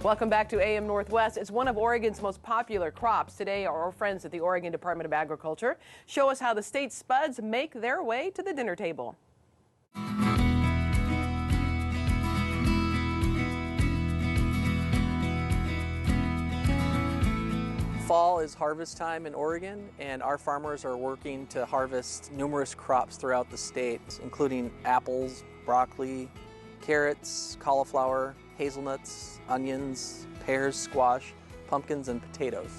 Welcome back to AM Northwest. It's one of Oregon's most popular crops. Today, our friends at the Oregon Department of Agriculture show us how the state's spuds make their way to the dinner table. Fall is harvest time in Oregon, and our farmers are working to harvest numerous crops throughout the state, including apples, broccoli, carrots, cauliflower, hazelnuts, onions, pears, squash, pumpkins, and potatoes.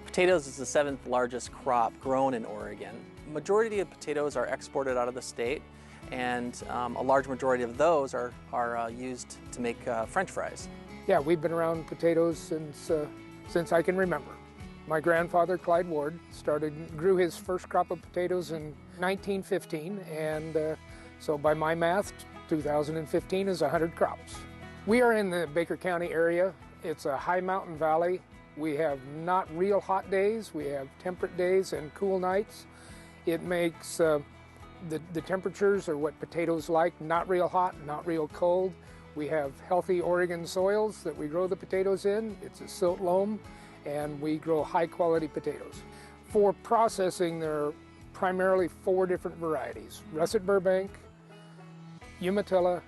Potatoes is the 7th largest crop grown in Oregon. Majority of potatoes are exported out of the state, and a large majority of those are used to make French fries. Yeah, we've been around potatoes since I can remember. My grandfather, Clyde Ward, grew his first crop of potatoes in 1915, and so by my math, 2015 is 100 crops. We are in the Baker County area. It's a high mountain valley. We have not real hot days. We have temperate days and cool nights. It makes the temperatures are what potatoes like, not real hot, not real cold. We have healthy Oregon soils that we grow the potatoes in. It's a silt loam, and we grow high quality potatoes. For processing, there are primarily 4 different varieties: Russet Burbank, Umatilla,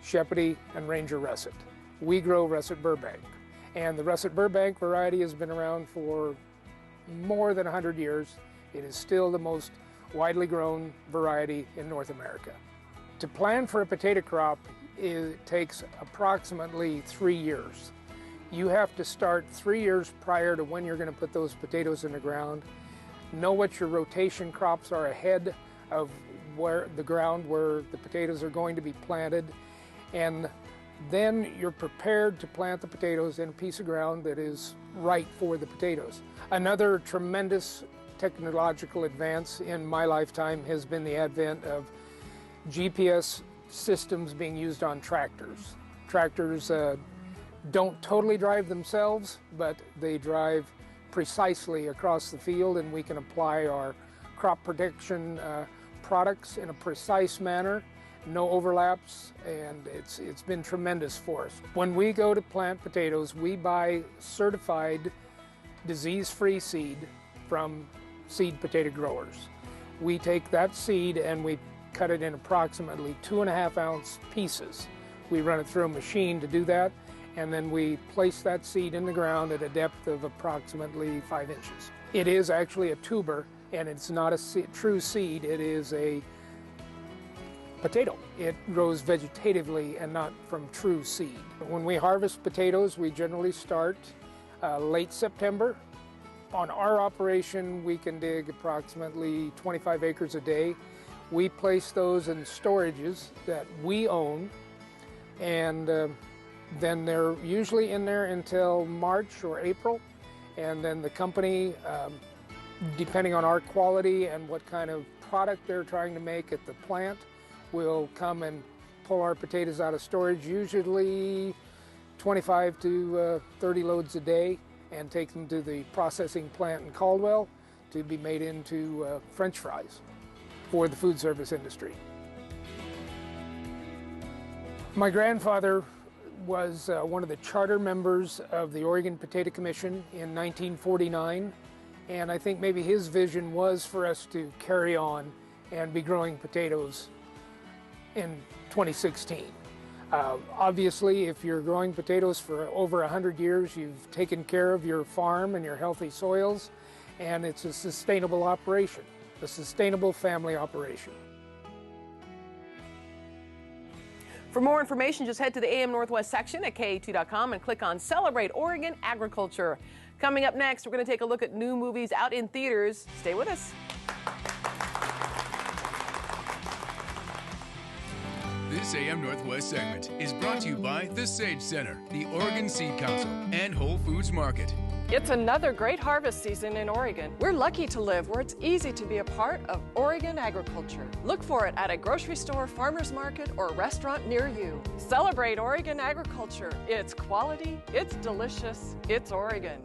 Shepherdie, and Ranger Russet. We grow Russet Burbank, and the Russet Burbank variety has been around for more than 100 years. It is still the most widely grown variety in North America. To plan for a potato crop, it takes approximately 3 years. You have to start 3 years prior to when you're going to put those potatoes in the ground. Know what your rotation crops are ahead of where the potatoes are going to be planted, and then you're prepared to plant the potatoes in a piece of ground that is right for the potatoes. Another tremendous technological advance in my lifetime has been the advent of GPS systems being used on tractors. Tractors don't totally drive themselves, but they drive precisely across the field, and we can apply our crop protection products in a precise manner, no overlaps, and it's been tremendous for us. When we go to plant potatoes, we buy certified disease-free seed from seed potato growers. We take that seed and we cut it in approximately 2.5 ounce pieces. We run it through a machine to do that, and then we place that seed in the ground at a depth of approximately 5 inches. It is actually a tuber, and it's not a true seed. It is a potato. It grows vegetatively and not from true seed. When we harvest potatoes, we generally start late September. On our operation, we can dig approximately 25 acres a day. We place those in storages that we own, and then they're usually in there until March or April, and then the company, depending on our quality and what kind of product they're trying to make at the plant, will come and pull our potatoes out of storage, usually 25 to 30 loads a day, and take them to the processing plant in Caldwell to be made into French fries for the food service industry. My grandfather was one of the charter members of the Oregon Potato Commission in 1949, and I think maybe his vision was for us to carry on and be growing potatoes in 2016. Obviously, if you're growing potatoes for over 100 years, you've taken care of your farm and your healthy soils, and it's a sustainable operation, a sustainable family operation. For more information, just head to the AM Northwest section at KAT.com and click on Celebrate Oregon Agriculture. Coming up next, we're going to take a look at new movies out in theaters. Stay with us. This AM Northwest segment is brought to you by the Sage Center, the Oregon Seed Council, and Whole Foods Market. It's another great harvest season in Oregon. We're lucky to live where it's easy to be a part of Oregon agriculture. Look for it at a grocery store, farmer's market, or restaurant near you. Celebrate Oregon agriculture. It's quality, it's delicious, it's Oregon.